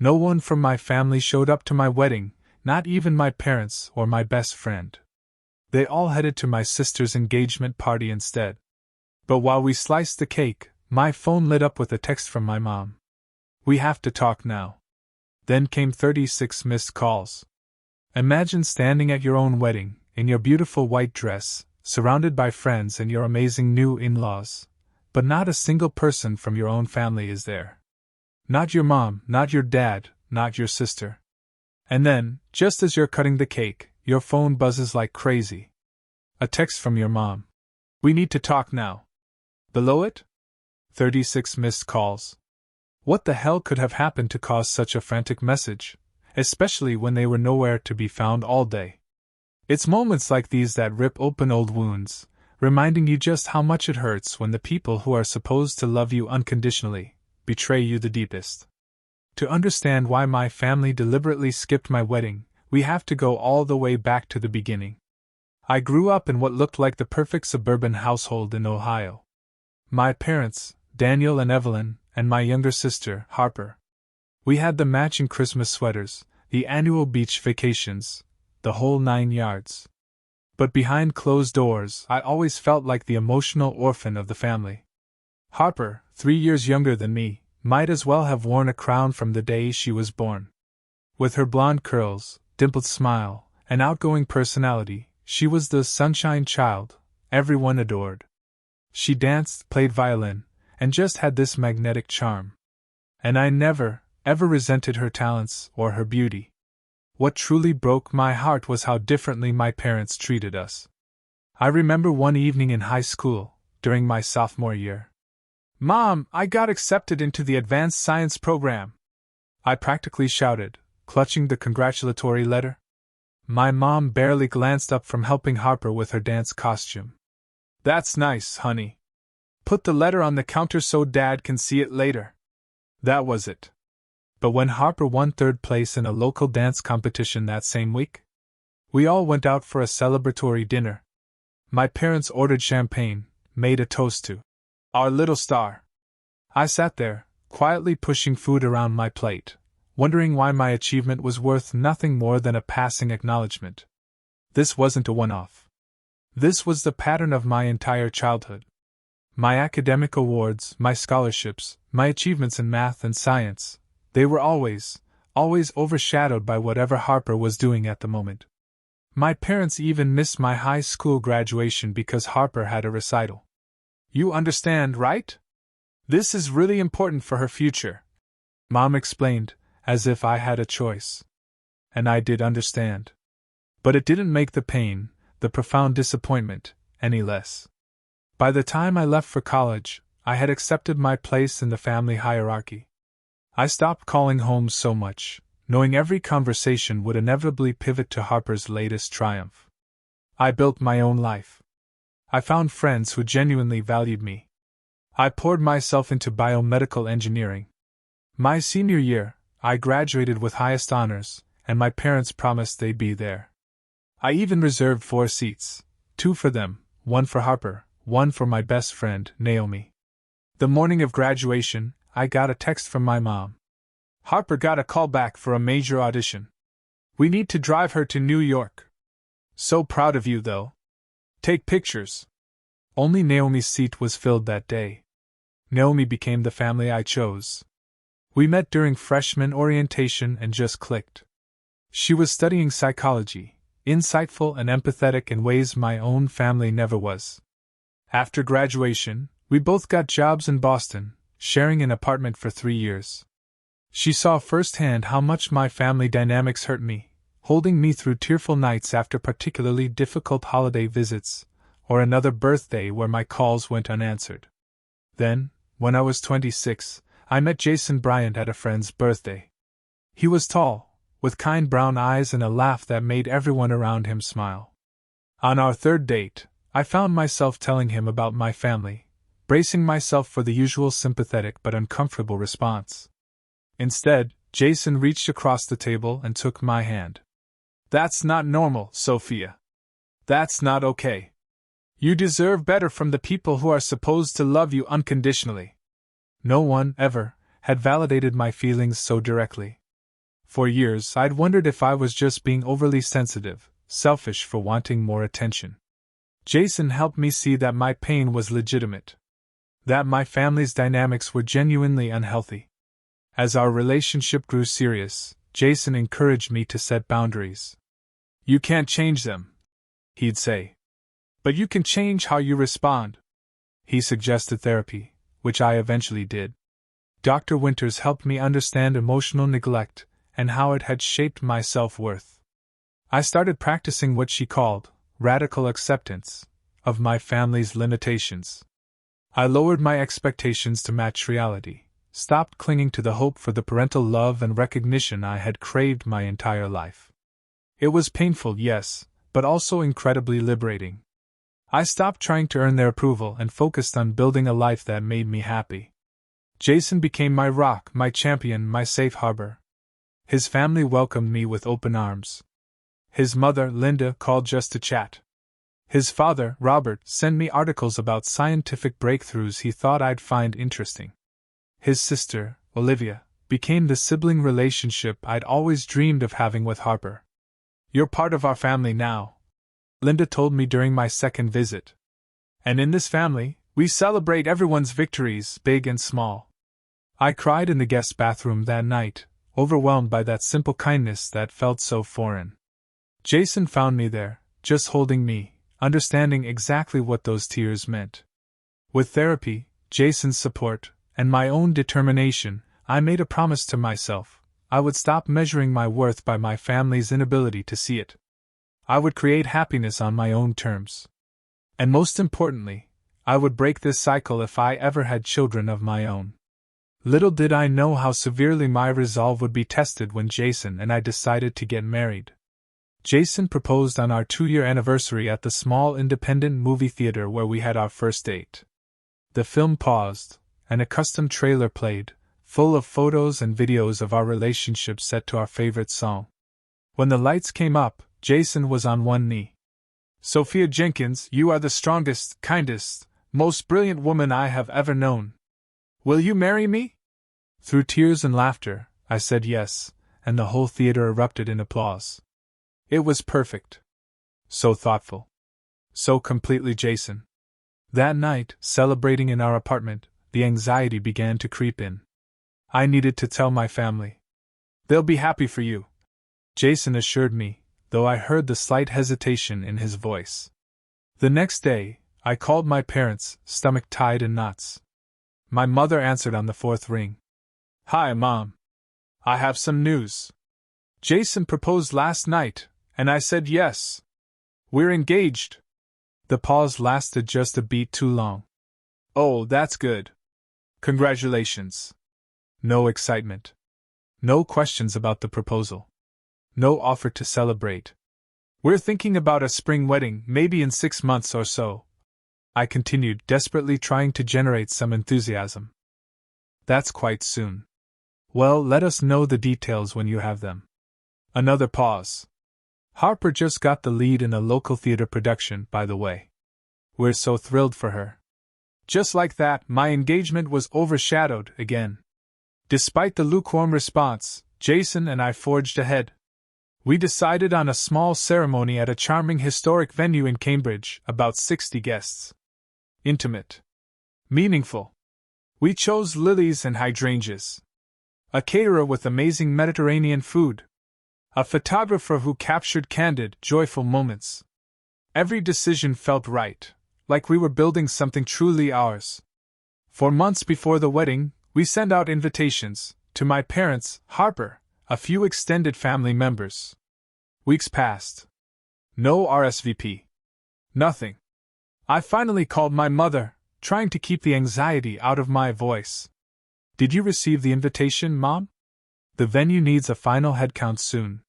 No one from my family showed up to my wedding, not even my parents or my best friend. They all headed to my sister's engagement party instead. But while we sliced the cake, my phone lit up with a text from my mom. "We have to talk now." Then came 36 missed calls. Imagine standing at your own wedding, in your beautiful white dress, surrounded by friends and your amazing new in-laws, but not a single person from your own family is there. Not your mom, not your dad, not your sister. And then, just as you're cutting the cake, your phone buzzes like crazy. A text from your mom. "We need to talk now." Below it? 36 missed calls. What the hell could have happened to cause such a frantic message, especially when they were nowhere to be found all day? It's moments like these that rip open old wounds, reminding you just how much it hurts when the people who are supposed to love you unconditionally betray you the deepest. To understand why my family deliberately skipped my wedding, we have to go all the way back to the beginning. I grew up in what looked like the perfect suburban household in Ohio. My parents, Daniel and Evelyn, and my younger sister, Harper. We had the matching Christmas sweaters, the annual beach vacations, the whole 9 yards. But behind closed doors, I always felt like the emotional orphan of the family. Harper, 3 years younger than me, might as well have worn a crown from the day she was born. With her blonde curls, dimpled smile, and outgoing personality, she was the sunshine child everyone adored. She danced, played violin, and just had this magnetic charm. And I never, ever resented her talents or her beauty. What truly broke my heart was how differently my parents treated us. I remember one evening in high school, during my sophomore year. "Mom, I got accepted into the advanced science program!" I practically shouted, clutching the congratulatory letter. My mom barely glanced up from helping Harper with her dance costume. "That's nice, honey. Put the letter on the counter so Dad can see it later." That was it. But when Harper won 3rd place in a local dance competition that same week, we all went out for a celebratory dinner. My parents ordered champagne, made a toast to our little star. I sat there, quietly pushing food around my plate, wondering why my achievement was worth nothing more than a passing acknowledgement. This wasn't a one-off. This was the pattern of my entire childhood. My academic awards, my scholarships, my achievements in math and science, they were always overshadowed by whatever Harper was doing at the moment. My parents even missed my high school graduation because Harper had a recital. "You understand, right? This is really important for her future," Mom explained, as if I had a choice. And I did understand. But it didn't make the pain, the profound disappointment, any less. By the time I left for college, I had accepted my place in the family hierarchy. I stopped calling home so much, knowing every conversation would inevitably pivot to Harper's latest triumph. I built my own life. I found friends who genuinely valued me. I poured myself into biomedical engineering. My senior year, I graduated with highest honors, and my parents promised they'd be there. I even reserved 4 seats, 2 for them, 1 for Harper, 1 for my best friend, Naomi. The morning of graduation, I got a text from my mom. "Harper got a call back for a major audition. We need to drive her to New York. So proud of you, though. Take pictures." Only Naomi's seat was filled that day. Naomi became the family I chose. We met during freshman orientation and just clicked. She was studying psychology, insightful and empathetic in ways my own family never was. After graduation, we both got jobs in Boston, sharing an apartment for 3 years. She saw firsthand how much my family dynamics hurt me, holding me through tearful nights after particularly difficult holiday visits, or another birthday where my calls went unanswered. Then, when I was 26, I met Jason Bryant at a friend's birthday. He was tall, with kind brown eyes and a laugh that made everyone around him smile. On our 3rd date, I found myself telling him about my family, bracing myself for the usual sympathetic but uncomfortable response. Instead, Jason reached across the table and took my hand. "That's not normal, Sophia. That's not okay. You deserve better from the people who are supposed to love you unconditionally." No one, ever, had validated my feelings so directly. For years, I'd wondered if I was just being overly sensitive, selfish for wanting more attention. Jason helped me see that my pain was legitimate, that my family's dynamics were genuinely unhealthy. As our relationship grew serious, Jason encouraged me to set boundaries. "You can't change them," he'd say. "But you can change how you respond." He suggested therapy, which I eventually did. Dr. Winters helped me understand emotional neglect and how it had shaped my self-worth. I started practicing what she called radical acceptance of my family's limitations. I lowered my expectations to match reality, stopped clinging to the hope for the parental love and recognition I had craved my entire life. It was painful, yes, but also incredibly liberating. I stopped trying to earn their approval and focused on building a life that made me happy. Jason became my rock, my champion, my safe harbor. His family welcomed me with open arms. His mother, Linda, called just to chat. His father, Robert, sent me articles about scientific breakthroughs he thought I'd find interesting. His sister, Olivia, became the sibling relationship I'd always dreamed of having with Harper. "You're part of our family now," Linda told me during my second visit. "And in this family, we celebrate everyone's victories, big and small." I cried in the guest bathroom that night, overwhelmed by that simple kindness that felt so foreign. Jason found me there, just holding me, understanding exactly what those tears meant. With therapy, Jason's support, and my own determination, I made a promise to myself. I would stop measuring my worth by my family's inability to see it. I would create happiness on my own terms. And most importantly, I would break this cycle if I ever had children of my own. Little did I know how severely my resolve would be tested when Jason and I decided to get married. Jason proposed on our 2-year anniversary at the small independent movie theater where we had our first date. The film paused, and a custom trailer played, full of photos and videos of our relationship set to our favorite song. When the lights came up, Jason was on one knee. "Sophia Jenkins, you are the strongest, kindest, most brilliant woman I have ever known. Will you marry me?" Through tears and laughter, I said yes, and the whole theater erupted in applause. It was perfect. So thoughtful. So completely Jason. That night, celebrating in our apartment, the anxiety began to creep in. I needed to tell my family. "They'll be happy for you," Jason assured me, though I heard the slight hesitation in his voice. The next day, I called my parents, stomach tied in knots. My mother answered on the 4th ring. "Hi, Mom. I have some news. Jason proposed last night, and I said yes. We're engaged." The pause lasted just a beat too long. "Oh, that's good. Congratulations." No excitement. No questions about the proposal. No offer to celebrate. "We're thinking about a spring wedding, maybe in 6 months or so," I continued, desperately trying to generate some enthusiasm. "That's quite soon. Well, let us know the details when you have them." Another pause. "Harper just got the lead in a local theater production, by the way. We're so thrilled for her." Just like that, my engagement was overshadowed again. Despite the lukewarm response, Jason and I forged ahead. We decided on a small ceremony at a charming historic venue in Cambridge, about 60 guests. Intimate. Meaningful. We chose lilies and hydrangeas. A caterer with amazing Mediterranean food. A photographer who captured candid, joyful moments. Every decision felt right, like we were building something truly ours. For months before the wedding, we sent out invitations to my parents, Harper, a few extended family members. Weeks passed. No RSVP. Nothing. I finally called my mother, trying to keep the anxiety out of my voice. "Did you receive the invitation, Mom? The venue needs a final headcount soon."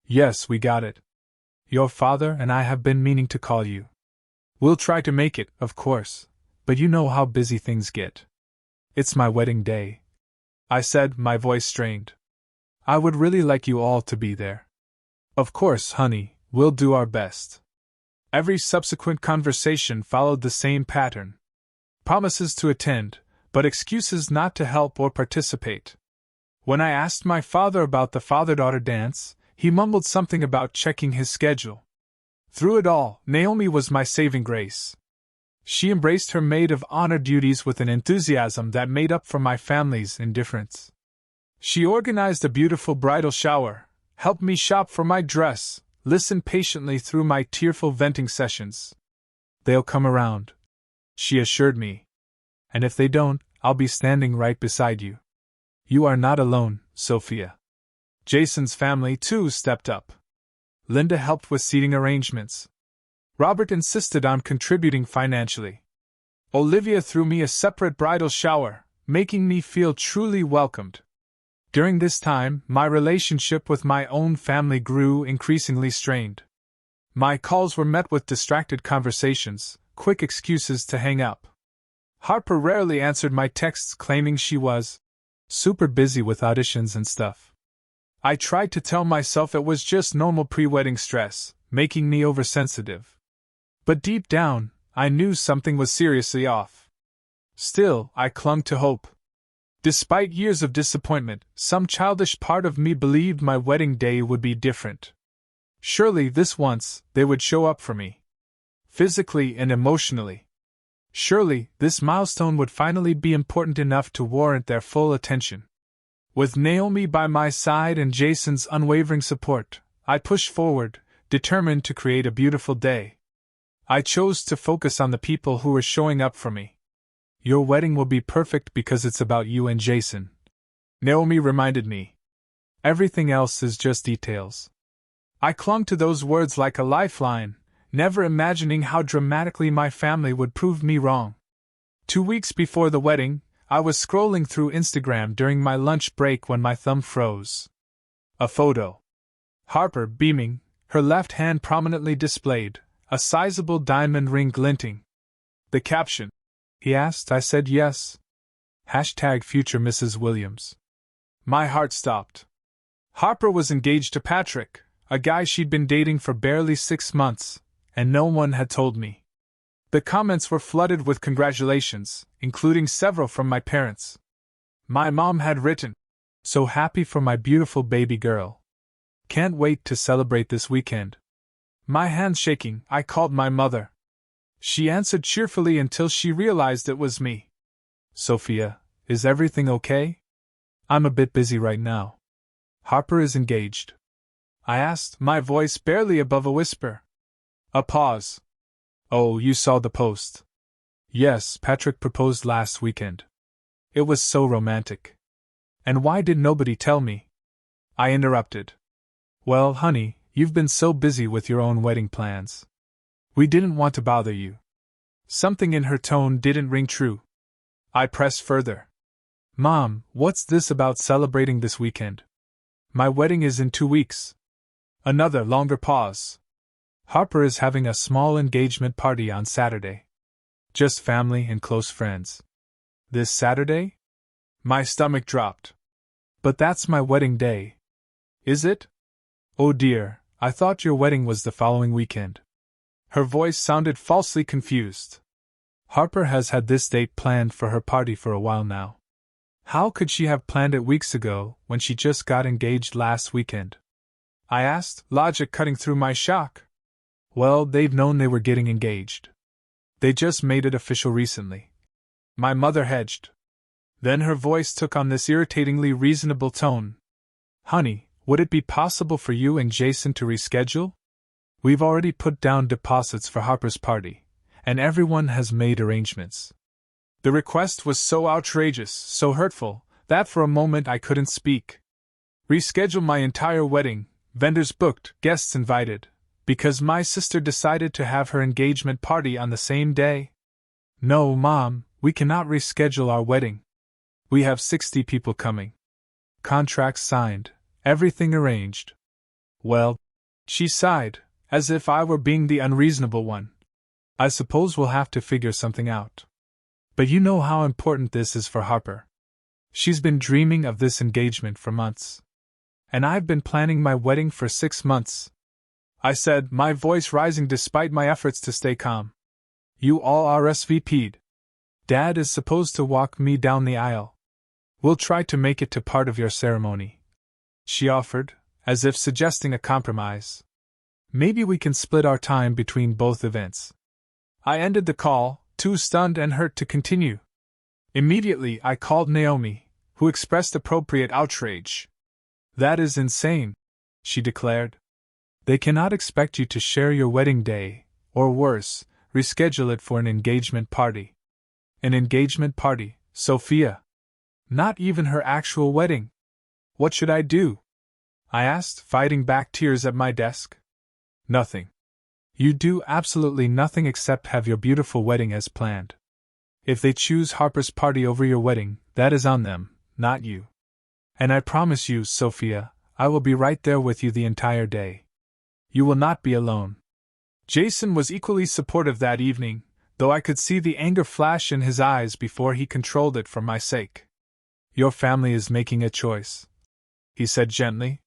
"Yes, we got it. Your father and I have been meaning to call you. We'll try to make it, of course, but you know how busy things get." "It's my wedding day," I said, my voice strained. "I would really like you all to be there." "Of course, honey, we'll do our best." Every subsequent conversation followed the same pattern. Promises to attend, but excuses not to help or participate. When I asked my father about the father-daughter dance, he mumbled something about checking his schedule. Through it all, Naomi was my saving grace. She embraced her maid of honor duties with an enthusiasm that made up for my family's indifference. She organized a beautiful bridal shower, helped me shop for my dress, listened patiently through my tearful venting sessions. "They'll come around," she assured me. "And if they don't, I'll be standing right beside you. You are not alone, Sophia." Jason's family, too, stepped up. Linda helped with seating arrangements. Robert insisted on contributing financially. Olivia threw me a separate bridal shower, making me feel truly welcomed. During this time, my relationship with my own family grew increasingly strained. My calls were met with distracted conversations, quick excuses to hang up. Harper rarely answered my texts, claiming she was super busy with auditions and stuff. I tried to tell myself it was just normal pre-wedding stress, making me oversensitive. But deep down, I knew something was seriously off. Still, I clung to hope. Despite years of disappointment, some childish part of me believed my wedding day would be different. Surely this once, they would show up for me. Physically and emotionally. Surely, this milestone would finally be important enough to warrant their full attention. With Naomi by my side and Jason's unwavering support, I pushed forward, determined to create a beautiful day. I chose to focus on the people who were showing up for me. "Your wedding will be perfect because it's about you and Jason," Naomi reminded me. "Everything else is just details." I clung to those words like a lifeline, never imagining how dramatically my family would prove me wrong. 2 weeks before the wedding, I was scrolling through Instagram during my lunch break when my thumb froze. A photo. Harper beaming, her left hand prominently displayed, a sizable diamond ring glinting. The caption. "He asked, I said yes. #future Mrs. Williams." My heart stopped. Harper was engaged to Patrick, a guy she'd been dating for barely 6 months, and no one had told me. The comments were flooded with congratulations, including several from my parents. My mom had written, "So happy for my beautiful baby girl. Can't wait to celebrate this weekend." My hands shaking, I called my mother. She answered cheerfully until she realized it was me. "Sophia, is everything okay? I'm a bit busy right now." "Harper is engaged?" I asked, my voice barely above a whisper. A pause. "Oh, you saw the post." "Yes, Patrick proposed last weekend. It was so romantic." "And why did nobody tell me?" I interrupted. "Well, honey, you've been so busy with your own wedding plans. We didn't want to bother you." Something in her tone didn't ring true. I pressed further. "Mom, what's this about celebrating this weekend? My wedding is in 2 weeks. Another longer pause. "Harper is having a small engagement party on Saturday. Just family and close friends." "This Saturday?" My stomach dropped. "But that's my wedding day." "Is it? Oh dear, I thought your wedding was the following weekend." Her voice sounded falsely confused. "Harper has had this date planned for her party for a while now. How could she have planned it weeks ago when she just got engaged last weekend?" I asked, logic cutting through my shock. "Well, they've known they were getting engaged. They just made it official recently." My mother hedged. Then her voice took on this irritatingly reasonable tone. "Honey, would it be possible for you and Jason to reschedule? We've already put down deposits for Harper's party, and everyone has made arrangements." The request was so outrageous, so hurtful, that for a moment I couldn't speak. Reschedule my entire wedding, vendors booked, guests invited, because my sister decided to have her engagement party on the same day? "No, Mom, we cannot reschedule our wedding. We have 60 people coming. Contracts signed, everything arranged." "Well," she sighed, as if I were being the unreasonable one, "I suppose we'll have to figure something out. But you know how important this is for Harper. She's been dreaming of this engagement for months. And I've been planning my wedding for 6 months." I said, my voice rising despite my efforts to stay calm. "You all RSVP'd. Dad is supposed to walk me down the aisle." We'll try to make it to part of your ceremony, she offered, as if suggesting a compromise. Maybe we can split our time between both events. I ended the call, too stunned and hurt to continue. Immediately I called Naomi, who expressed appropriate outrage. That is insane, she declared. They cannot expect you to share your wedding day, or worse, reschedule it for an engagement party. An engagement party, Sophia. Not even her actual wedding. What should I do? I asked, fighting back tears at my desk. Nothing. You do absolutely nothing except have your beautiful wedding as planned. If they choose Harper's party over your wedding, that is on them, not you. And I promise you, Sophia, I will be right there with you the entire day. You will not be alone. Jason was equally supportive that evening, though I could see the anger flash in his eyes before he controlled it for my sake. Your family is making a choice, he said gently.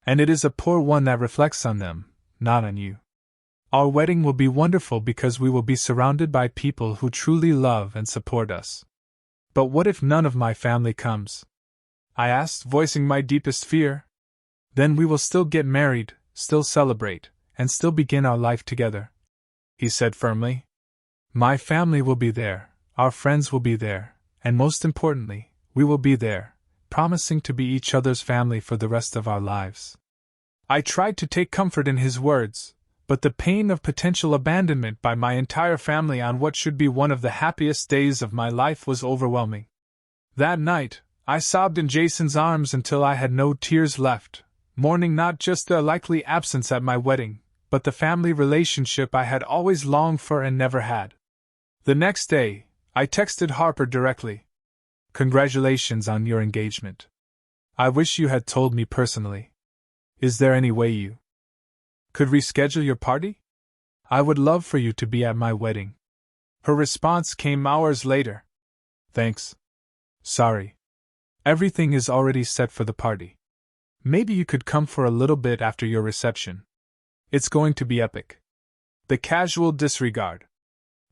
And it is a poor one that reflects on them, not on you. Our wedding will be wonderful because we will be surrounded by people who truly love and support us. But what if none of my family comes? I asked, voicing my deepest fear. Then we will still get married, still celebrate, and still begin our life together, he said firmly. My family will be there, our friends will be there, and most importantly, we will be there, promising to be each other's family for the rest of our lives. I tried to take comfort in his words, but the pain of potential abandonment by my entire family on what should be one of the happiest days of my life was overwhelming. That night, I sobbed in Jason's arms until I had no tears left, mourning not just their likely absence at my wedding, but the family relationship I had always longed for and never had. The next day, I texted Harper directly. Congratulations on your engagement. I wish you had told me personally. Is there any way you could reschedule your party? I would love for you to be at my wedding. Her response came hours later. Thanks. Sorry. Everything is already set for the party. Maybe you could come for a little bit after your reception. It's going to be epic. The casual disregard.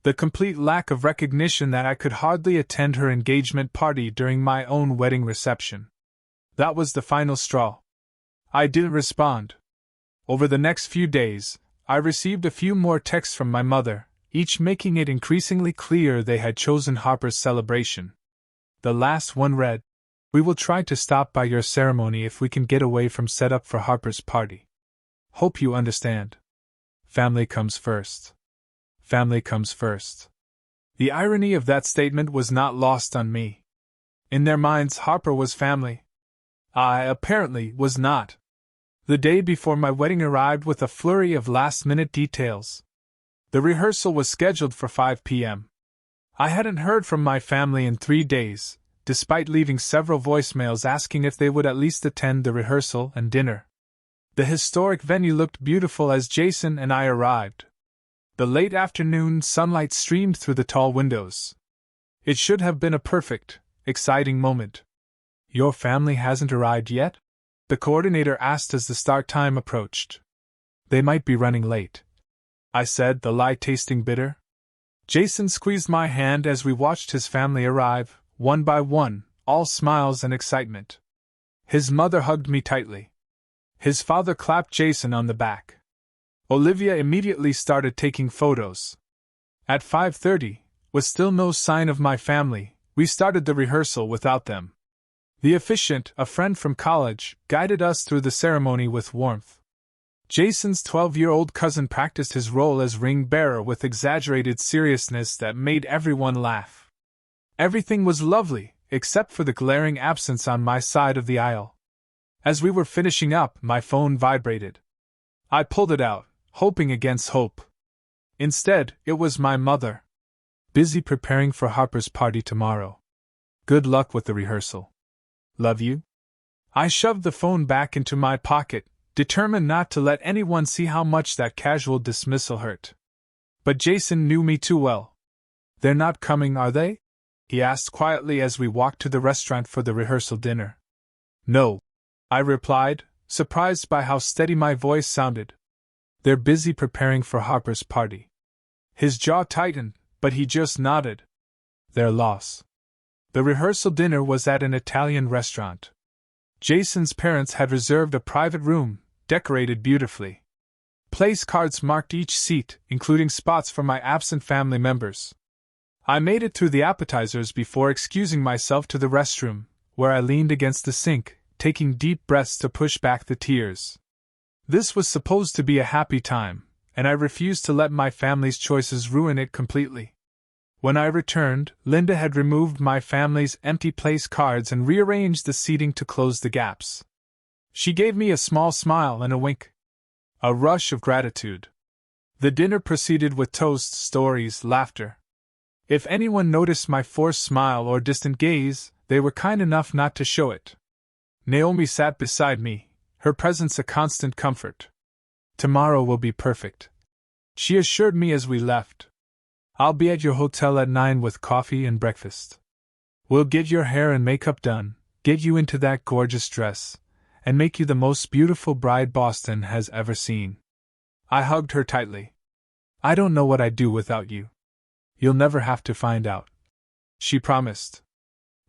The complete lack of recognition that I could hardly attend her engagement party during my own wedding reception. That was the final straw. I didn't respond. Over the next few days, I received a few more texts from my mother, each making it increasingly clear they had chosen Harper's celebration. The last one read, We will try to stop by your ceremony if we can get away from setup for Harper's party. Hope you understand. Family comes first. Family comes first. The irony of that statement was not lost on me. In their minds, Harper was family. I, apparently, was not. The day before my wedding arrived with a flurry of last-minute details. The rehearsal was scheduled for 5 p.m. I hadn't heard from my family in 3 days, despite leaving several voicemails asking if they would at least attend the rehearsal and dinner. The historic venue looked beautiful as Jason and I arrived. The late afternoon sunlight streamed through the tall windows. It should have been a perfect, exciting moment. Your family hasn't arrived yet? The coordinator asked as the start time approached. They might be running late, I said, the lie tasting bitter. Jason squeezed my hand as we watched his family arrive, one by one, all smiles and excitement. His mother hugged me tightly. His father clapped Jason on the back. Olivia immediately started taking photos. At 5:30, with still no sign of my family, we started the rehearsal without them. The officiant, a friend from college, guided us through the ceremony with warmth. Jason's 12-year-old cousin practiced his role as ring bearer with exaggerated seriousness that made everyone laugh. Everything was lovely, except for the glaring absence on my side of the aisle. As we were finishing up, my phone vibrated. I pulled it out, hoping against hope. Instead, it was my mother. Busy preparing for Harper's party tomorrow. Good luck with the rehearsal. Love you? I shoved the phone back into my pocket, determined not to let anyone see how much that casual dismissal hurt. But Jason knew me too well. They're not coming, are they? He asked quietly as we walked to the restaurant for the rehearsal dinner. No, I replied, surprised by how steady my voice sounded. They're busy preparing for Harper's party. His jaw tightened, but he just nodded. Their loss. The rehearsal dinner was at an Italian restaurant. Jason's parents had reserved a private room, decorated beautifully. Place cards marked each seat, including spots for my absent family members. I made it through the appetizers before excusing myself to the restroom, where I leaned against the sink, taking deep breaths to push back the tears. This was supposed to be a happy time, and I refused to let my family's choices ruin it completely. When I returned, Linda had removed my family's empty place cards and rearranged the seating to close the gaps. She gave me a small smile and a wink. A rush of gratitude. The dinner proceeded with toasts, stories, laughter. If anyone noticed my forced smile or distant gaze, they were kind enough not to show it. Naomi sat beside me, her presence a constant comfort. "Tomorrow will be perfect," she assured me as we left. "I'll be at your hotel at 9 with coffee and breakfast. We'll get your hair and makeup done, get you into that gorgeous dress, and make you the most beautiful bride Boston has ever seen." I hugged her tightly. "I don't know what I'd do without you." "You'll never have to find out," she promised.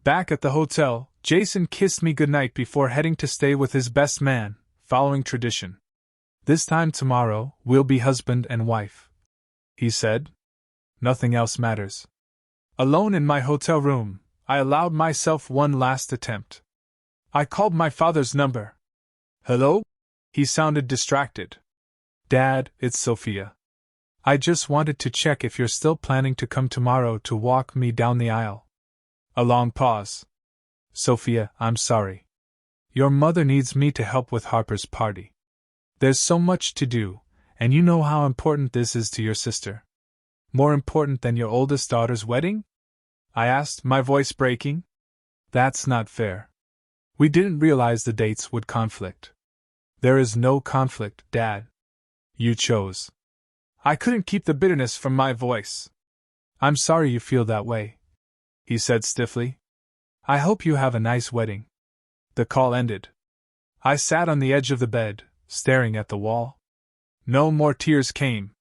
Back at the hotel, Jason kissed me goodnight before heading to stay with his best man, following tradition. "This time tomorrow, we'll be husband and wife," he said. "Nothing else matters." Alone in my hotel room, I allowed myself one last attempt. I called my father's number. "Hello?" He sounded distracted. "Dad, it's Sophia. I just wanted to check if you're still planning to come tomorrow to walk me down the aisle." A long pause. "Sophia, I'm sorry. Your mother needs me to help with Harper's party. There's so much to do, and you know how important this is to your sister." "More important than your oldest daughter's wedding?" I asked, my voice breaking. "That's not fair. We didn't realize the dates would conflict." "There is no conflict, Dad. You chose." I couldn't keep the bitterness from my voice. "I'm sorry you feel that way," he said stiffly. "I hope you have a nice wedding." The call ended. I sat on the edge of the bed, staring at the wall. No more tears came.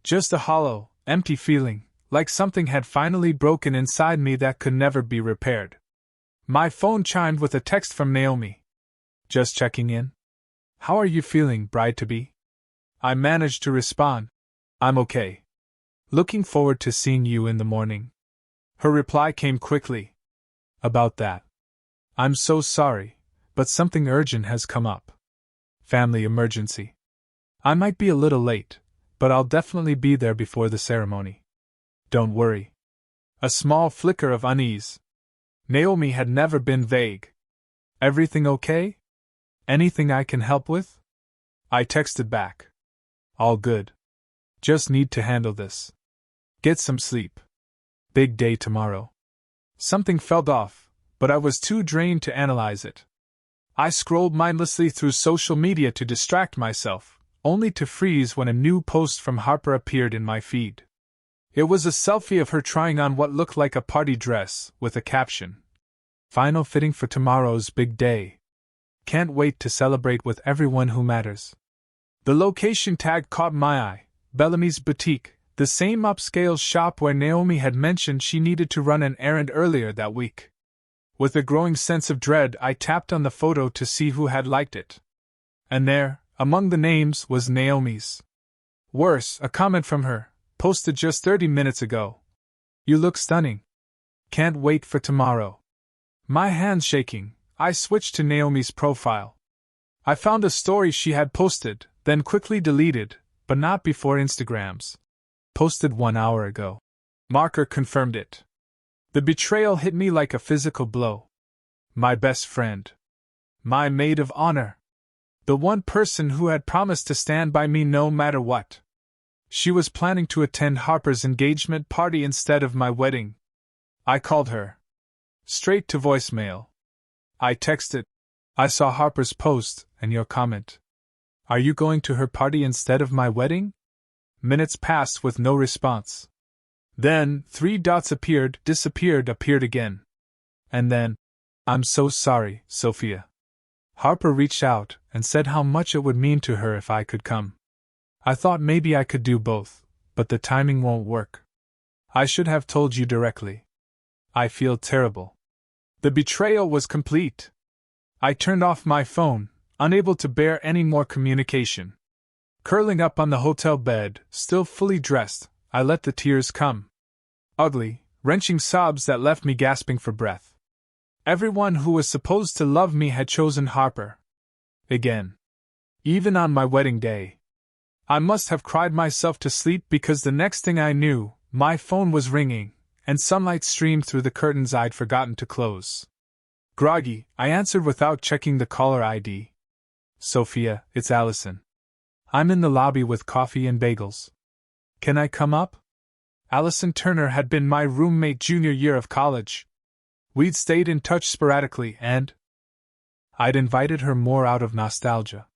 Just a hollow, empty feeling, like something had finally broken inside me that could never be repaired. My phone chimed with a text from Naomi. "Just checking in. How are you feeling, bride-to-be?" I managed to respond. "I'm okay. Looking forward to seeing you in the morning." Her reply came quickly. "About that. I'm so sorry, but something urgent has come up. Family emergency. I might be a little late, but I'll definitely be there before the ceremony. Don't worry." A small flicker of unease. Naomi had never been vague. "Everything okay? Anything I can help with?" I texted back. "All good. Just need to handle this. Get some sleep. Big day tomorrow." Something felt off, but I was too drained to analyze it. I scrolled mindlessly through social media to distract myself, only to freeze when a new post from Harper appeared in my feed. It was a selfie of her trying on what looked like a party dress, with a caption. "Final fitting for tomorrow's big day. Can't wait to celebrate with everyone who matters." The location tag caught my eye, Bellamy's Boutique, the same upscale shop where Naomi had mentioned she needed to run an errand earlier that week. With a growing sense of dread, I tapped on the photo to see who had liked it. And there, among the names, was Naomi's. Worse, a comment from her, posted just 30 minutes ago. "You look stunning. Can't wait for tomorrow." My hands shaking, I switched to Naomi's profile. I found a story she had posted, then quickly deleted, but not before Instagram's. "Posted 1 hour ago." Marker confirmed it. The betrayal hit me like a physical blow. My best friend. My maid of honor. The one person who had promised to stand by me no matter what. She was planning to attend Harper's engagement party instead of my wedding. I called her. Straight to voicemail. I texted. "I saw Harper's post and your comment. Are you going to her party instead of my wedding?" Minutes passed with no response. Then, 3 dots appeared, disappeared, appeared again. And then, "I'm so sorry, Sophia. Harper reached out and said how much it would mean to her if I could come. I thought maybe I could do both, but the timing won't work. I should have told you directly. I feel terrible." The betrayal was complete. I turned off my phone, unable to bear any more communication. Curling up on the hotel bed, still fully dressed, I let the tears come. Ugly, wrenching sobs that left me gasping for breath. Everyone who was supposed to love me had chosen Harper. Again. Even on my wedding day. I must have cried myself to sleep because the next thing I knew, my phone was ringing, and sunlight streamed through the curtains I'd forgotten to close. Groggy, I answered without checking the caller ID. Sophia, it's Allison. I'm in the lobby with coffee and bagels. Can I come up? Allison Turner had been my roommate junior year of college. We'd stayed in touch sporadically and I'd invited her more out of nostalgia.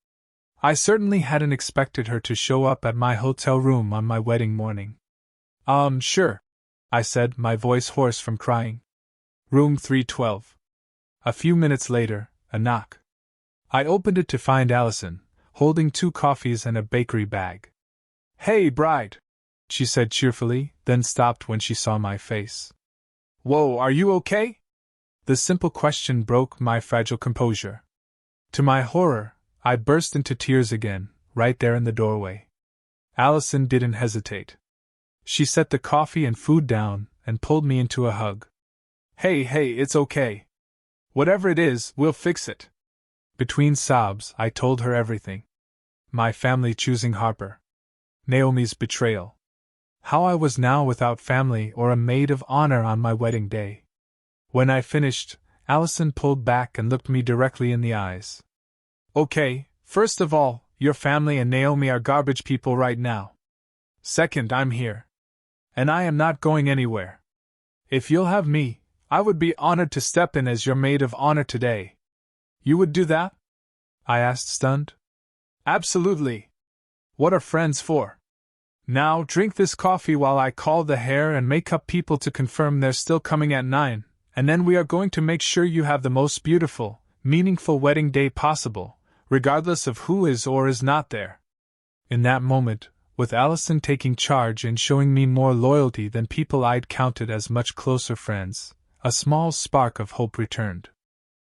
I certainly hadn't expected her to show up at my hotel room on my wedding morning. Sure, I said, my voice hoarse from crying. Room 312. A few minutes later, a knock. I opened it to find Allison, holding 2 coffees and a bakery bag. Hey, bride, she said cheerfully, then stopped when she saw my face. Whoa, are you okay? The simple question broke my fragile composure. To my horror, I burst into tears again, right there in the doorway. Allison didn't hesitate. She set the coffee and food down and pulled me into a hug. Hey, it's okay. Whatever it is, we'll fix it. Between sobs, I told her everything. My family choosing Harper. Naomi's betrayal. How I was now without family or a maid of honor on my wedding day. When I finished, Allison pulled back and looked me directly in the eyes. Okay, first of all, your family and Naomi are garbage people right now. Second, I'm here. And I am not going anywhere. If you'll have me, I would be honored to step in as your maid of honor today. You would do that? I asked, stunned. Absolutely. What are friends for? Now drink this coffee while I call the hair and makeup people to confirm they're still coming at 9, and then we are going to make sure you have the most beautiful, meaningful wedding day possible, regardless of who is or is not there. In that moment, with Allison taking charge and showing me more loyalty than people I'd counted as much closer friends, a small spark of hope returned.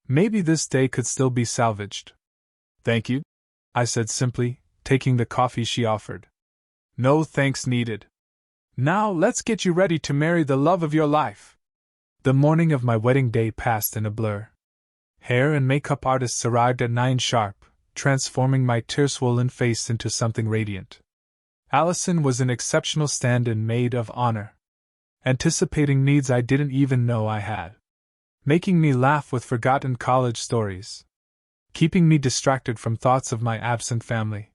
Maybe this day could still be salvaged. Thank you, I said simply, taking the coffee she offered. No thanks needed. Now let's get you ready to marry the love of your life. The morning of my wedding day passed in a blur. Hair and makeup artists arrived at 9 sharp, transforming my tear-swollen face into something radiant. Allison was an exceptional stand-in maid of honor, anticipating needs I didn't even know I had, making me laugh with forgotten college stories, keeping me distracted from thoughts of my absent family.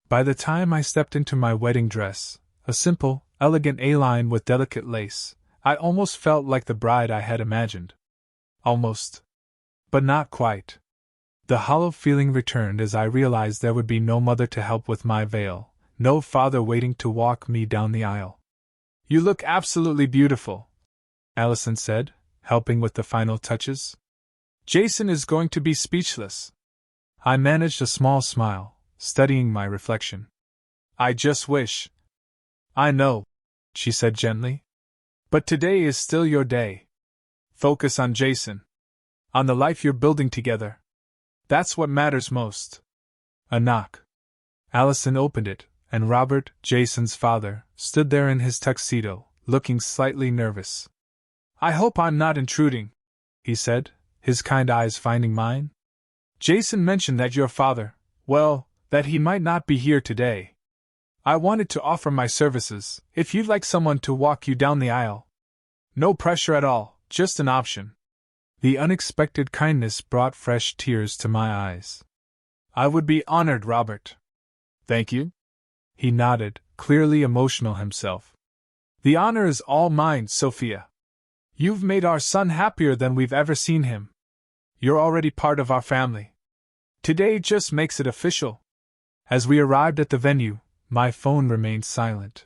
By the time I stepped into my wedding dress, a simple, elegant A-line with delicate lace, I almost felt like the bride I had imagined. Almost. But not quite. The hollow feeling returned as I realized there would be no mother to help with my veil, no father waiting to walk me down the aisle. You look absolutely beautiful, Allison said, helping with the final touches. Jason is going to be speechless. I managed a small smile, studying my reflection. I just wish. I know, she said gently. But today is still your day. Focus on Jason. On the life you're building together. That's what matters most. A knock. Allison opened it, and Robert, Jason's father, stood there in his tuxedo, looking slightly nervous. I hope I'm not intruding, he said, his kind eyes finding mine. Jason mentioned that your father, well, that he might not be here today. I wanted to offer my services, if you'd like someone to walk you down the aisle. No pressure at all, just an option. The unexpected kindness brought fresh tears to my eyes. I would be honored, Robert. Thank you. He nodded, clearly emotional himself. The honor is all mine, Sophia. You've made our son happier than we've ever seen him. You're already part of our family. Today just makes it official. As we arrived at the venue, my phone remained silent.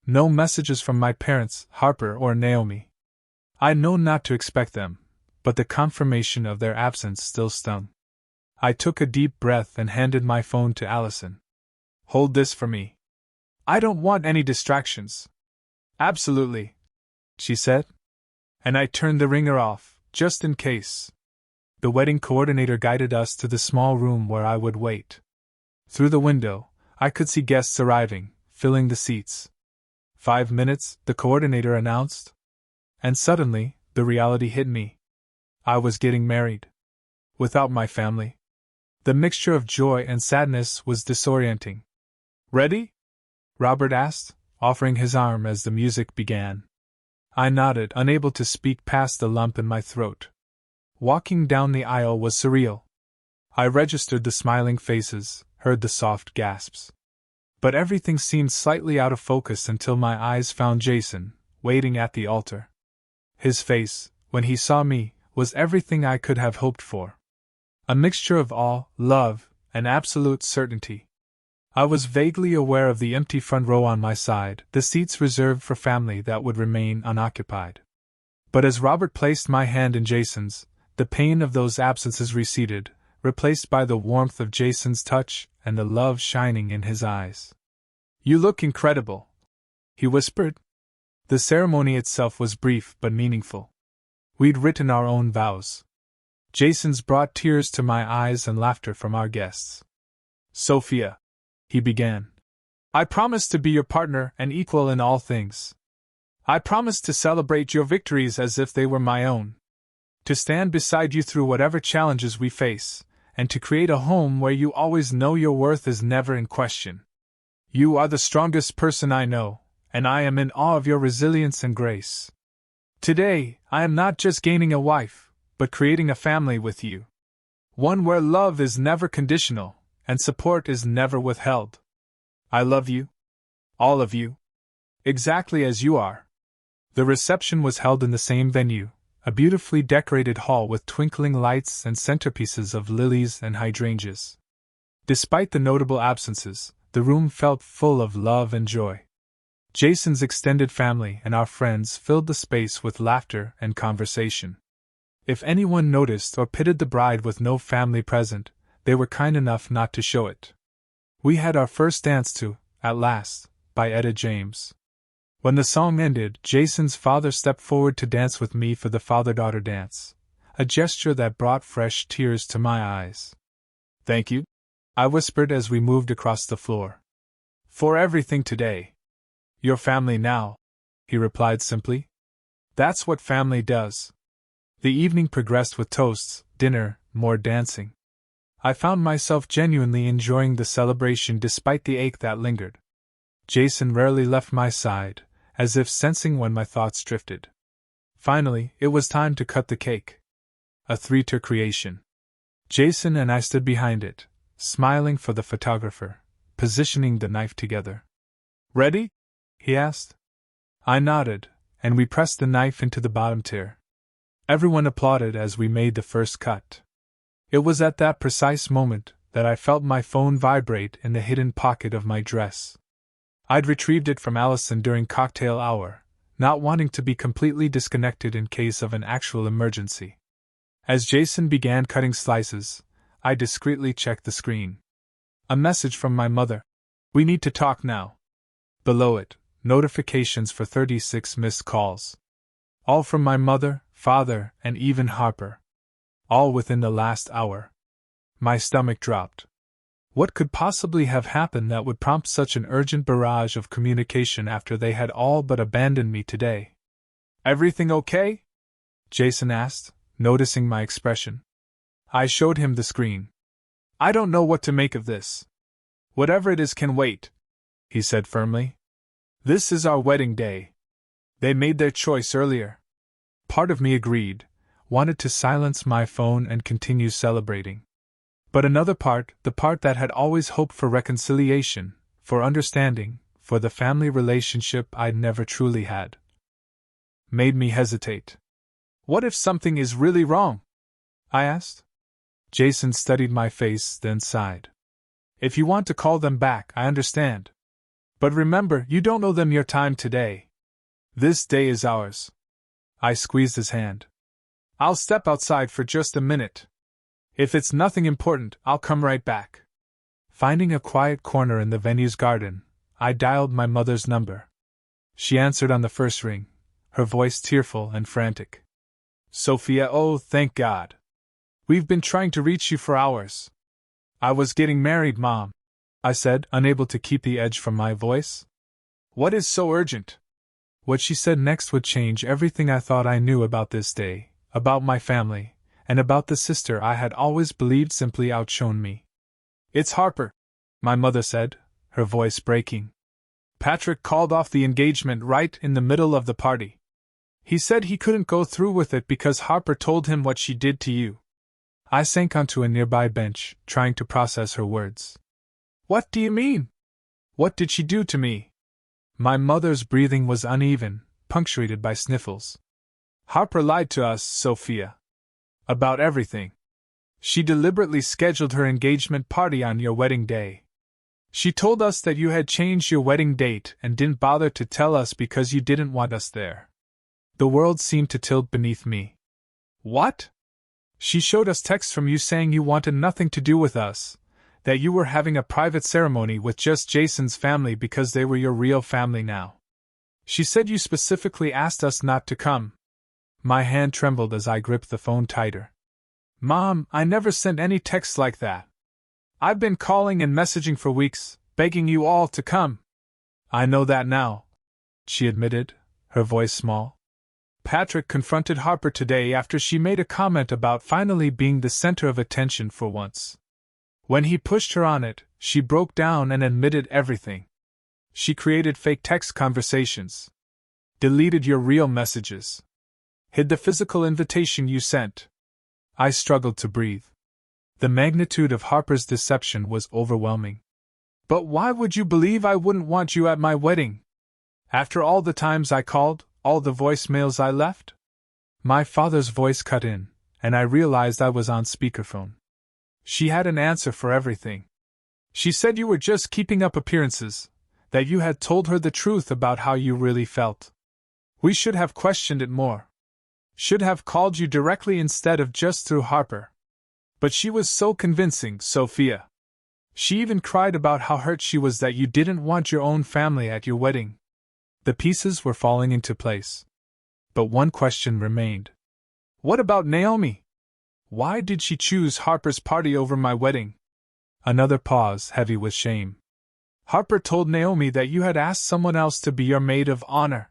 No messages from my parents, Harper or Naomi. I'd known not to expect them, but the confirmation of their absence still stung. I took a deep breath and handed my phone to Allison. Hold this for me. I don't want any distractions. Absolutely, she said. And I turned the ringer off, just in case. The wedding coordinator guided us to the small room where I would wait. Through the window, I could see guests arriving, filling the seats. 5 minutes, the coordinator announced. And suddenly, the reality hit me. I was getting married. Without my family. The mixture of joy and sadness was disorienting. Ready? Robert asked, offering his arm as the music began. I nodded, unable to speak past the lump in my throat. Walking down the aisle was surreal. I registered the smiling faces, heard the soft gasps. But everything seemed slightly out of focus until my eyes found Jason, waiting at the altar. His face, when he saw me, was everything I could have hoped for. A mixture of awe, love, and absolute certainty. I was vaguely aware of the empty front row on my side, the seats reserved for family that would remain unoccupied. But as Robert placed my hand in Jason's, the pain of those absences receded, replaced by the warmth of Jason's touch and the love shining in his eyes. "You look incredible," he whispered. The ceremony itself was brief but meaningful. We'd written our own vows. Jason's brought tears to my eyes and laughter from our guests. "Sophia," he began, "I promise to be your partner and equal in all things. I promise to celebrate your victories as if they were my own. To stand beside you through whatever challenges we face, and to create a home where you always know your worth is never in question. You are the strongest person I know, and I am in awe of your resilience and grace. Today, I am not just gaining a wife, but creating a family with you. One where love is never conditional, and support is never withheld. I love you. All of you. Exactly as you are." The reception was held in the same venue, a beautifully decorated hall with twinkling lights and centerpieces of lilies and hydrangeas. Despite the notable absences, the room felt full of love and joy. Jason's extended family and our friends filled the space with laughter and conversation. If anyone noticed or pitied the bride with no family present, they were kind enough not to show it. We had our first dance to, At Last, by Etta James. When the song ended, Jason's father stepped forward to dance with me for the father-daughter dance, a gesture that brought fresh tears to my eyes. "Thank you," I whispered as we moved across the floor. "For everything today. Your family now," he replied simply. "That's what family does." The evening progressed with toasts, dinner, more dancing. I found myself genuinely enjoying the celebration despite the ache that lingered. Jason rarely left my side, as if sensing when my thoughts drifted. Finally, it was time to cut the cake. A three-tier creation. Jason and I stood behind it, smiling for the photographer, positioning the knife together. "Ready?" he asked. I nodded, and we pressed the knife into the bottom tier. Everyone applauded as we made the first cut. It was at that precise moment that I felt my phone vibrate in the hidden pocket of my dress. I'd retrieved it from Allison during cocktail hour, not wanting to be completely disconnected in case of an actual emergency. As Jason began cutting slices, I discreetly checked the screen. A message from my mother. "We need to talk now." Below it, notifications for 36 missed calls. All from my mother, father, and even Harper. All within the last hour. My stomach dropped. What could possibly have happened that would prompt such an urgent barrage of communication after they had all but abandoned me today? "Everything okay?" Jason asked, noticing my expression. I showed him the screen. "I don't know what to make of this. Whatever it is can wait," he said firmly. "This is our wedding day. They made their choice earlier." Part of me agreed, wanted to silence my phone and continue celebrating. But another part, the part that had always hoped for reconciliation, for understanding, for the family relationship I'd never truly had, made me hesitate. "What if something is really wrong?" I asked. Jason studied my face, then sighed. "If you want to call them back, I understand. But remember, you don't owe them your time today. This day is ours." I squeezed his hand. "I'll step outside for just a minute. If it's nothing important, I'll come right back." Finding a quiet corner in the venue's garden, I dialed my mother's number. She answered on the first ring, her voice tearful and frantic. Sophia, oh, thank God. We've been trying to reach you for hours. I was getting married, Mom, I said, unable to keep the edge from my voice. What is so urgent? What she said next would change everything I thought I knew about this day, about my family, and about the sister I had always believed simply outshone me. It's Harper, my mother said, her voice breaking. Patrick called off the engagement right in the middle of the party. He said he couldn't go through with it because Harper told him what she did to you. I sank onto a nearby bench, trying to process her words. What do you mean? What did she do to me? My mother's breathing was uneven, punctuated by sniffles. Harper lied to us, Sophia. About everything. She deliberately scheduled her engagement party on your wedding day. She told us that you had changed your wedding date and didn't bother to tell us because you didn't want us there. The world seemed to tilt beneath me. What? She showed us texts from you saying you wanted nothing to do with us, that you were having a private ceremony with just Jason's family because they were your real family now. She said you specifically asked us not to come. My hand trembled as I gripped the phone tighter. Mom, I never sent any texts like that. I've been calling and messaging for weeks, begging you all to come. I know that now, she admitted, her voice small. Patrick confronted Harper today after she made a comment about finally being the center of attention for once. When he pushed her on it, she broke down and admitted everything. She created fake text conversations, deleted your real messages, hid the physical invitation you sent. I struggled to breathe. The magnitude of Harper's deception was overwhelming. But why would you believe I wouldn't want you at my wedding? After all the times I called, all the voicemails I left? My father's voice cut in, and I realized I was on speakerphone. She had an answer for everything. She said you were just keeping up appearances, that you had told her the truth about how you really felt. We should have questioned it more. Should have called you directly instead of just through Harper. But she was so convincing, Sophia. She even cried about how hurt she was that you didn't want your own family at your wedding. The pieces were falling into place. But one question remained. What about Naomi? Why did she choose Harper's party over my wedding? Another pause, heavy with shame. Harper told Naomi that you had asked someone else to be your maid of honor.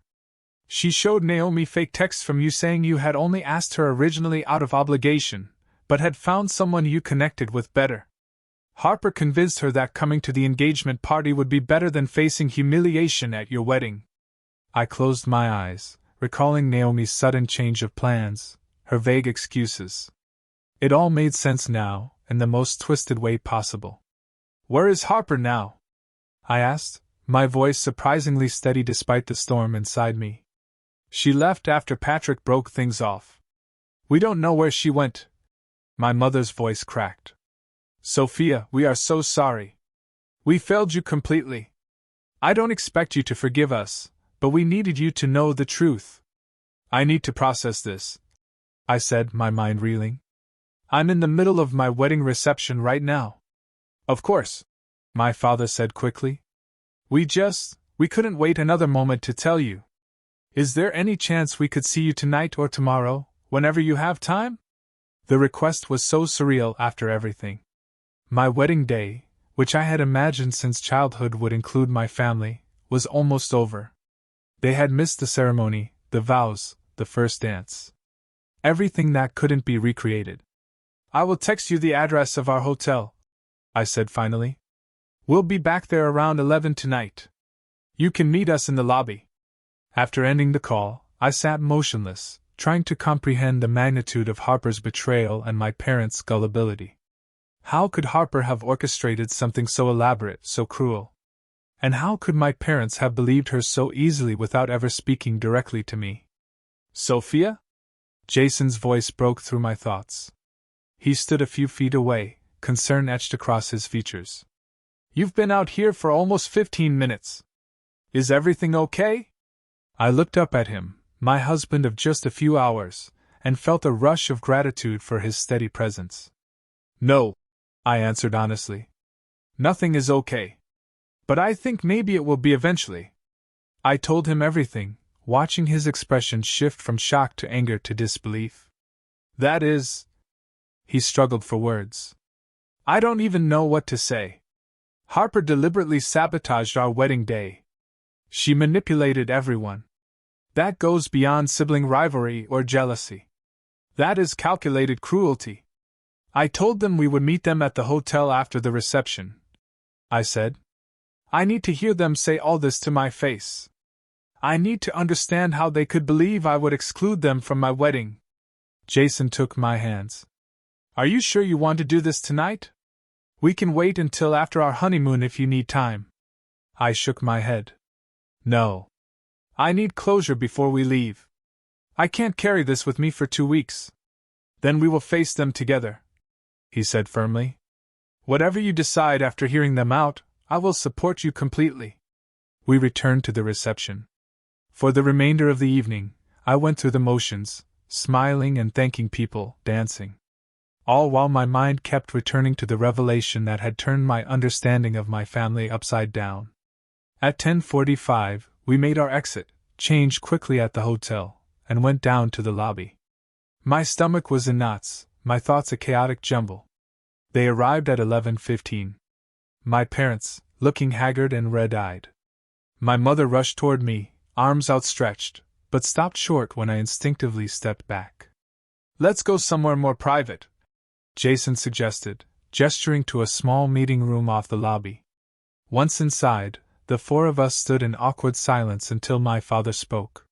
She showed Naomi fake texts from you saying you had only asked her originally out of obligation, but had found someone you connected with better. Harper convinced her that coming to the engagement party would be better than facing humiliation at your wedding. I closed my eyes, recalling Naomi's sudden change of plans, her vague excuses. It all made sense now, in the most twisted way possible. Where is Harper now? I asked, my voice surprisingly steady despite the storm inside me. She left after Patrick broke things off. We don't know where she went. My mother's voice cracked. Sophia, we are so sorry. We failed you completely. I don't expect you to forgive us, but we needed you to know the truth. I need to process this, I said, my mind reeling. I'm in the middle of my wedding reception right now. Of course, my father said quickly. We couldn't wait another moment to tell you. Is there any chance we could see you tonight or tomorrow, whenever you have time? The request was so surreal after everything. My wedding day, which I had imagined since childhood would include my family, was almost over. They had missed the ceremony, the vows, the first dance. Everything that couldn't be recreated. I will text you the address of our hotel, I said finally. We'll be back there around 11 tonight. You can meet us in the lobby. After ending the call, I sat motionless, trying to comprehend the magnitude of Harper's betrayal and my parents' gullibility. How could Harper have orchestrated something so elaborate, so cruel? And how could my parents have believed her so easily without ever speaking directly to me? Sophia? Jason's voice broke through my thoughts. He stood a few feet away, concern etched across his features. You've been out here for almost 15 minutes. Is everything okay? I looked up at him, my husband of just a few hours, and felt a rush of gratitude for his steady presence. No, I answered honestly. Nothing is okay. But I think maybe it will be eventually. I told him everything, watching his expression shift from shock to anger to disbelief. That is. He struggled for words. I don't even know what to say. Harper deliberately sabotaged our wedding day. She manipulated everyone. That goes beyond sibling rivalry or jealousy. That is calculated cruelty. I told them we would meet them at the hotel after the reception, I said. I need to hear them say all this to my face. I need to understand how they could believe I would exclude them from my wedding. Jason took my hands. Are you sure you want to do this tonight? We can wait until after our honeymoon if you need time. I shook my head. No. I need closure before we leave. I can't carry this with me for 2 weeks. Then we will face them together, he said firmly. Whatever you decide after hearing them out, I will support you completely. We returned to the reception. For the remainder of the evening, I went through the motions, smiling and thanking people, dancing. All while my mind kept returning to the revelation that had turned my understanding of my family upside down. At 10:45, we made our exit, changed quickly at the hotel, and went down to the lobby. My stomach was in knots, my thoughts a chaotic jumble. They arrived at 11:15. My parents, looking haggard and red-eyed. My mother rushed toward me, arms outstretched, but stopped short when I instinctively stepped back. Let's go somewhere more private, Jason suggested, gesturing to a small meeting room off the lobby. Once inside, the 4 of us stood in awkward silence until my father spoke.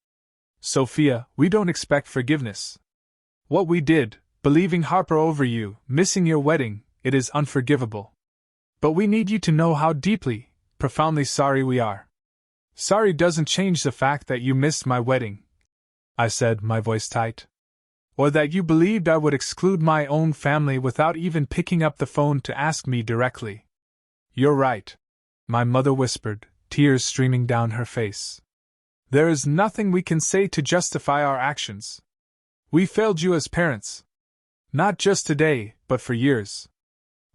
Sophia, we don't expect forgiveness. What we did, believing Harper over you, missing your wedding, it is unforgivable. But we need you to know how deeply, profoundly sorry we are. Sorry doesn't change the fact that you missed my wedding, I said, my voice tight. Or that you believed I would exclude my own family without even picking up the phone to ask me directly. You're right, my mother whispered, tears streaming down her face. There is nothing we can say to justify our actions. We failed you as parents. Not just today, but for years.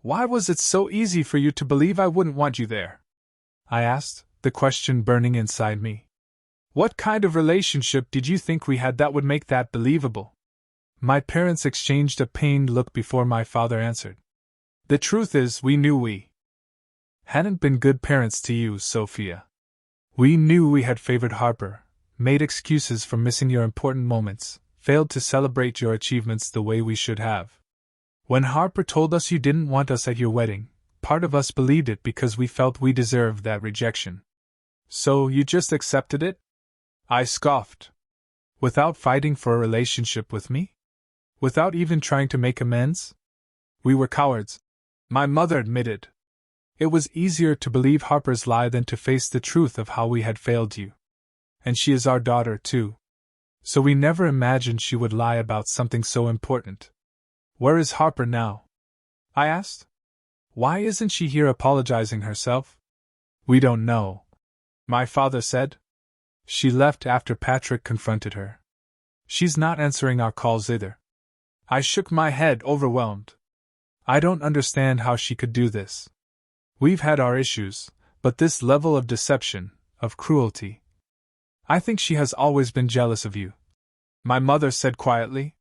Why was it so easy for you to believe I wouldn't want you there? I asked, the question burning inside me. What kind of relationship did you think we had that would make that believable? My parents exchanged a pained look before my father answered. The truth is, we knew we hadn't been good parents to you, Sophia. We knew we had favored Harper, made excuses for missing your important moments, failed to celebrate your achievements the way we should have. When Harper told us you didn't want us at your wedding, part of us believed it because we felt we deserved that rejection. So you just accepted it? I scoffed. Without fighting for a relationship with me? Without even trying to make amends? We were cowards, my mother admitted. It was easier to believe Harper's lie than to face the truth of how we had failed you. And she is our daughter, too. So we never imagined she would lie about something so important. Where is Harper now? I asked. Why isn't she here apologizing herself? We don't know, my father said. She left after Patrick confronted her. She's not answering our calls either. I shook my head, overwhelmed. I don't understand how she could do this. We've had our issues, but this level of deception, of cruelty. I think she has always been jealous of you, my mother said quietly.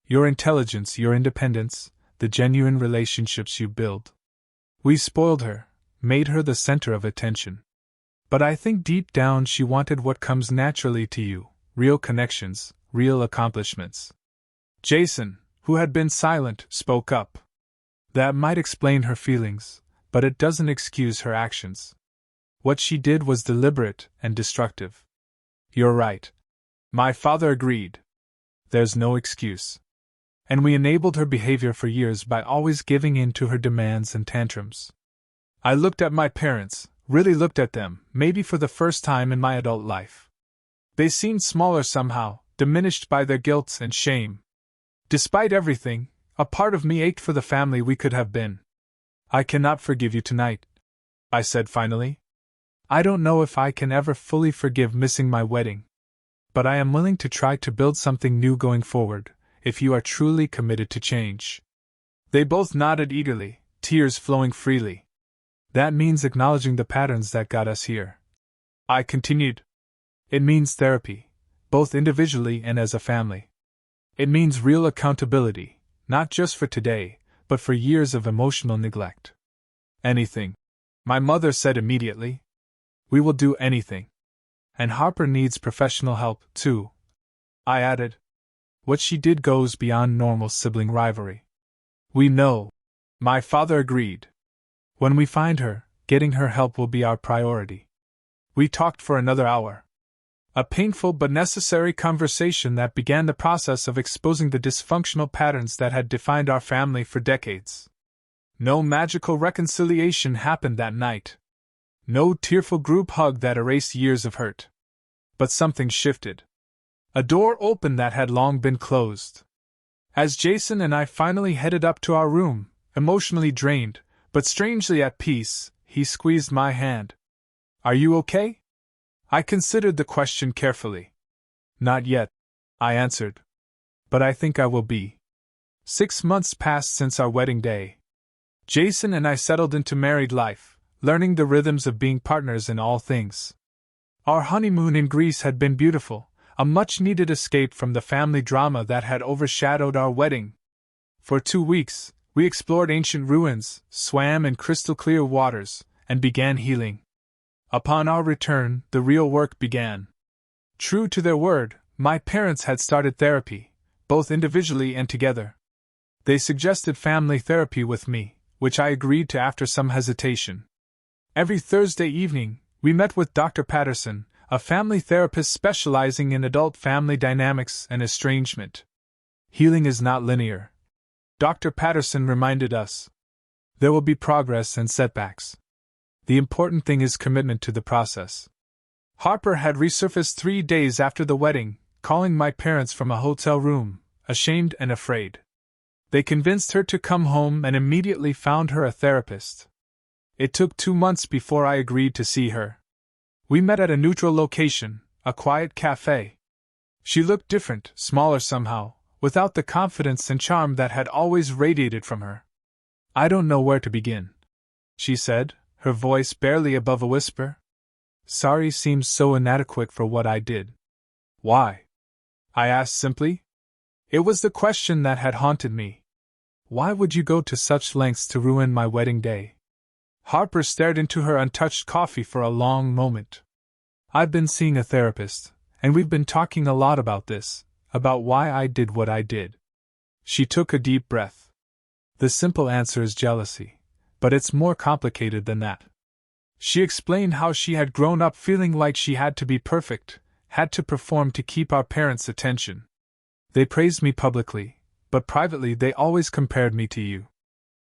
Your intelligence, your independence, the genuine relationships you build. We spoiled her, made her the center of attention. But I think deep down she wanted what comes naturally to you, real connections, real accomplishments. Jason, who had been silent, spoke up. That might explain her feelings, but it doesn't excuse her actions. What she did was deliberate and destructive. You're right. My father agreed. There's no excuse. And we enabled her behavior for years by always giving in to her demands and tantrums. I looked at my parents, really looked at them, maybe for the first time in my adult life. They seemed smaller somehow, diminished by their guilt and shame. Despite everything, a part of me ached for the family we could have been. I cannot forgive you tonight, I said finally. I don't know if I can ever fully forgive missing my wedding. But I am willing to try to build something new going forward, if you are truly committed to change. They both nodded eagerly, tears flowing freely. That means acknowledging the patterns that got us here. I continued. It means therapy, both individually and as a family. It means real accountability, not just for today, but for years of emotional neglect. Anything, my mother said immediately. We will do anything. And Harper needs professional help, too, I added. What she did goes beyond normal sibling rivalry. We know, my father agreed. When we find her, getting her help will be our priority. We talked for another hour. A painful but necessary conversation that began the process of exposing the dysfunctional patterns that had defined our family for decades. No magical reconciliation happened that night. No tearful group hug that erased years of hurt. But something shifted. A door opened that had long been closed. As Jason and I finally headed up to our room, emotionally drained, but strangely at peace, he squeezed my hand. Are you okay? I considered the question carefully. Not yet, I answered. But I think I will be. 6 months passed since our wedding day. Jason and I settled into married life, learning the rhythms of being partners in all things. Our honeymoon in Greece had been beautiful, a much-needed escape from the family drama that had overshadowed our wedding. For 2 weeks, we explored ancient ruins, swam in crystal-clear waters, and began healing. Upon our return, the real work began. True to their word, my parents had started therapy, both individually and together. They suggested family therapy with me, which I agreed to after some hesitation. Every Thursday evening, we met with Dr. Patterson, a family therapist specializing in adult family dynamics and estrangement. Healing is not linear, Dr. Patterson reminded us. There will be progress and setbacks. The important thing is commitment to the process. Harper had resurfaced 3 days after the wedding, calling my parents from a hotel room, ashamed and afraid. They convinced her to come home and immediately found her a therapist. It took 2 months before I agreed to see her. We met at a neutral location, a quiet cafe. She looked different, smaller somehow, without the confidence and charm that had always radiated from her. I don't know where to begin, she said, her voice barely above a whisper. Sorry seems so inadequate for what I did. Why? I asked simply. It was the question that had haunted me. Why would you go to such lengths to ruin my wedding day? Harper stared into her untouched coffee for a long moment. I've been seeing a therapist, and we've been talking a lot about this, about why I did what I did. She took a deep breath. The simple answer is jealousy, but it's more complicated than that. She explained how she had grown up feeling like she had to be perfect, had to perform to keep our parents' attention. They praised me publicly, but privately they always compared me to you.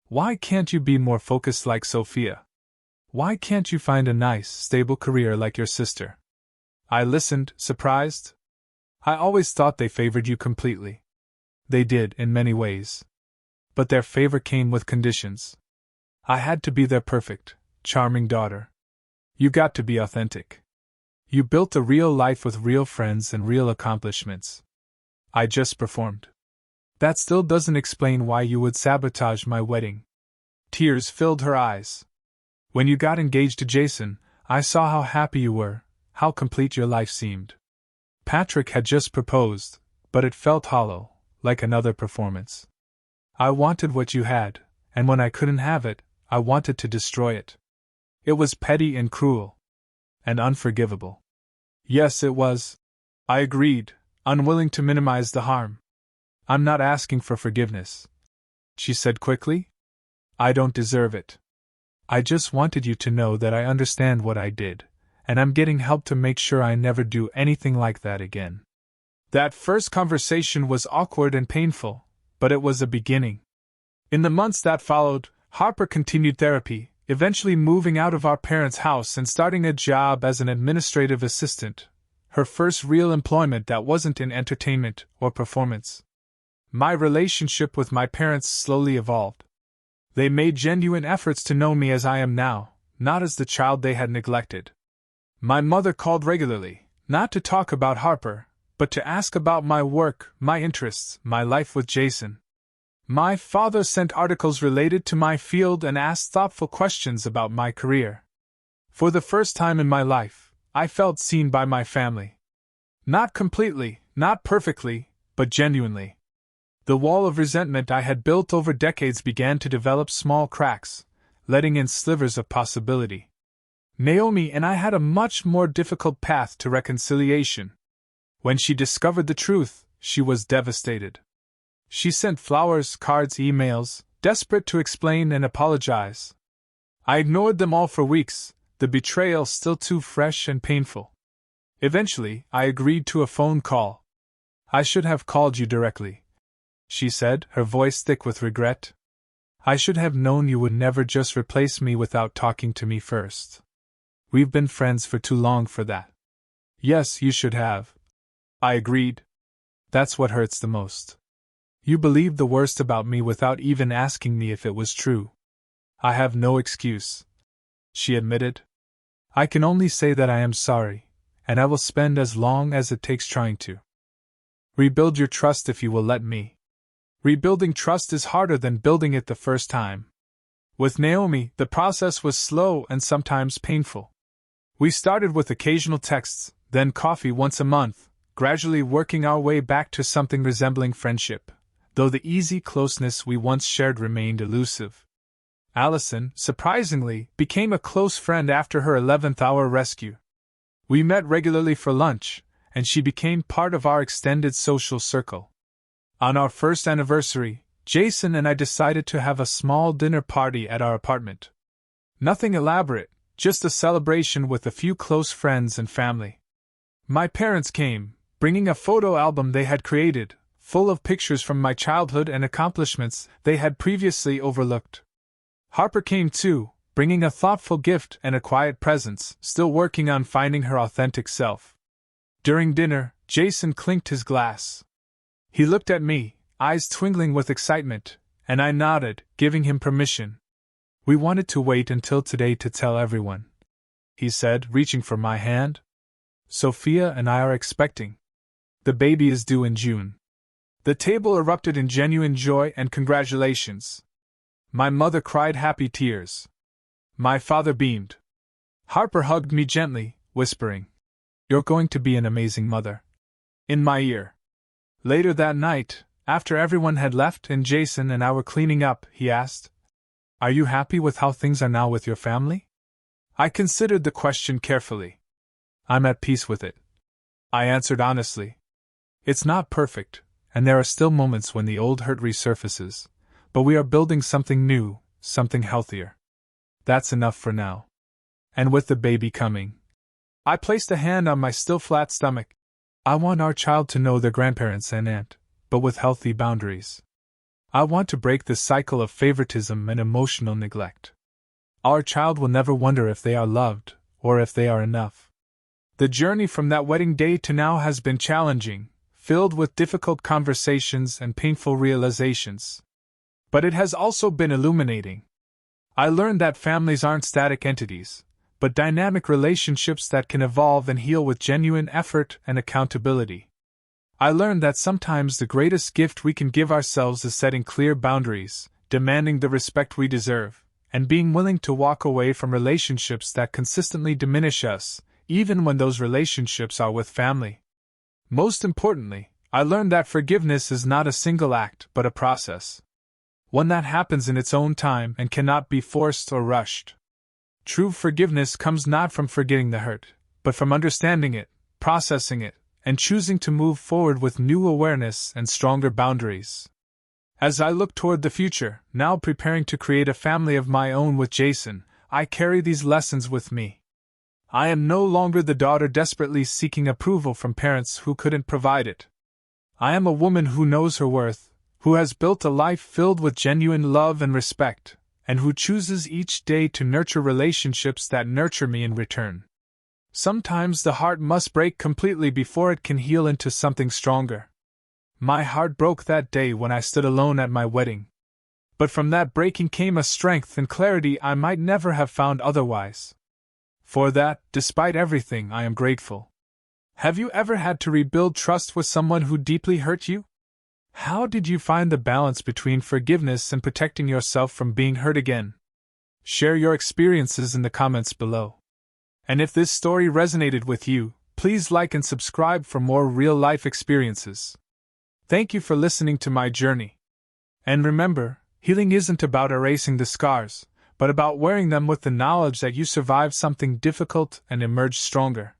Why can't you be more focused like Sophia? Why can't you find a nice, stable career like your sister? I listened, surprised. I always thought they favored you completely. They did, in many ways. But their favor came with conditions. I had to be their perfect, charming daughter. You got to be authentic. You built a real life with real friends and real accomplishments. I just performed. That still doesn't explain why you would sabotage my wedding. Tears filled her eyes. When you got engaged to Jason, I saw how happy you were, how complete your life seemed. Patrick had just proposed, but it felt hollow, like another performance. I wanted what you had, and when I couldn't have it, I wanted to destroy it. It was petty and cruel. And unforgivable. Yes, it was. I agreed, unwilling to minimize the harm. I'm not asking for forgiveness, she said quickly. I don't deserve it. I just wanted you to know that I understand what I did, and I'm getting help to make sure I never do anything like that again. That first conversation was awkward and painful, but it was a beginning. In the months that followed, Harper continued therapy, eventually moving out of our parents' house and starting a job as an administrative assistant, her first real employment that wasn't in entertainment or performance. My relationship with my parents slowly evolved. They made genuine efforts to know me as I am now, not as the child they had neglected. My mother called regularly, not to talk about Harper, but to ask about my work, my interests, my life with Jason. My father sent articles related to my field and asked thoughtful questions about my career. For the first time in my life, I felt seen by my family. Not completely, not perfectly, but genuinely. The wall of resentment I had built over decades began to develop small cracks, letting in slivers of possibility. Naomi and I had a much more difficult path to reconciliation. When she discovered the truth, she was devastated. She sent flowers, cards, emails, desperate to explain and apologize. I ignored them all for weeks, the betrayal still too fresh and painful. Eventually, I agreed to a phone call. "I should have called you directly," she said, her voice thick with regret. "I should have known you would never just replace me without talking to me first. We've been friends for too long for that." "Yes, you should have," I agreed. "That's what hurts the most. You believed the worst about me without even asking me if it was true." "I have no excuse," she admitted. "I can only say that I am sorry, and I will spend as long as it takes trying to rebuild your trust if you will let me." Rebuilding trust is harder than building it the first time. With Naomi, the process was slow and sometimes painful. We started with occasional texts, then coffee once a month, gradually working our way back to something resembling friendship, though the easy closeness we once shared remained elusive. Allison, surprisingly, became a close friend after her 11th-hour rescue. We met regularly for lunch, and she became part of our extended social circle. On our first anniversary, Jason and I decided to have a small dinner party at our apartment. Nothing elaborate, just a celebration with a few close friends and family. My parents came, bringing a photo album they had created, full of pictures from my childhood and accomplishments they had previously overlooked. Harper came too, bringing a thoughtful gift and a quiet presence, still working on finding her authentic self. During dinner, Jason clinked his glass. He looked at me, eyes twinkling with excitement, and I nodded, giving him permission. "We wanted to wait until today to tell everyone," he said, reaching for my hand. "Sophia and I are expecting. The baby is due in June." The table erupted in genuine joy and congratulations. My mother cried happy tears. My father beamed. Harper hugged me gently, whispering, "You're going to be an amazing mother," in my ear. Later that night, after everyone had left and Jason and I were cleaning up, he asked, "Are you happy with how things are now with your family?" I considered the question carefully. "I'm at peace with it," I answered honestly. "It's not perfect, and there are still moments when the old hurt resurfaces, but we are building something new, something healthier. That's enough for now. And with the baby coming," I placed a hand on my still flat stomach, "I want our child to know their grandparents and aunt, but with healthy boundaries. I want to break the cycle of favoritism and emotional neglect. Our child will never wonder if they are loved, or if they are enough." The journey from that wedding day to now has been challenging, filled with difficult conversations and painful realizations. But it has also been illuminating. I learned that families aren't static entities, but dynamic relationships that can evolve and heal with genuine effort and accountability. I learned that sometimes the greatest gift we can give ourselves is setting clear boundaries, demanding the respect we deserve, and being willing to walk away from relationships that consistently diminish us, even when those relationships are with family. Most importantly, I learned that forgiveness is not a single act but a process. One that happens in its own time and cannot be forced or rushed. True forgiveness comes not from forgetting the hurt, but from understanding it, processing it, and choosing to move forward with new awareness and stronger boundaries. As I look toward the future, now preparing to create a family of my own with Jason, I carry these lessons with me. I am no longer the daughter desperately seeking approval from parents who couldn't provide it. I am a woman who knows her worth, who has built a life filled with genuine love and respect, and who chooses each day to nurture relationships that nurture me in return. Sometimes the heart must break completely before it can heal into something stronger. My heart broke that day when I stood alone at my wedding. But from that breaking came a strength and clarity I might never have found otherwise. For that, despite everything, I am grateful. Have you ever had to rebuild trust with someone who deeply hurt you? How did you find the balance between forgiveness and protecting yourself from being hurt again? Share your experiences in the comments below. And if this story resonated with you, please like and subscribe for more real-life experiences. Thank you for listening to my journey. And remember, healing isn't about erasing the scars, but about wearing them with the knowledge that you survived something difficult and emerged stronger.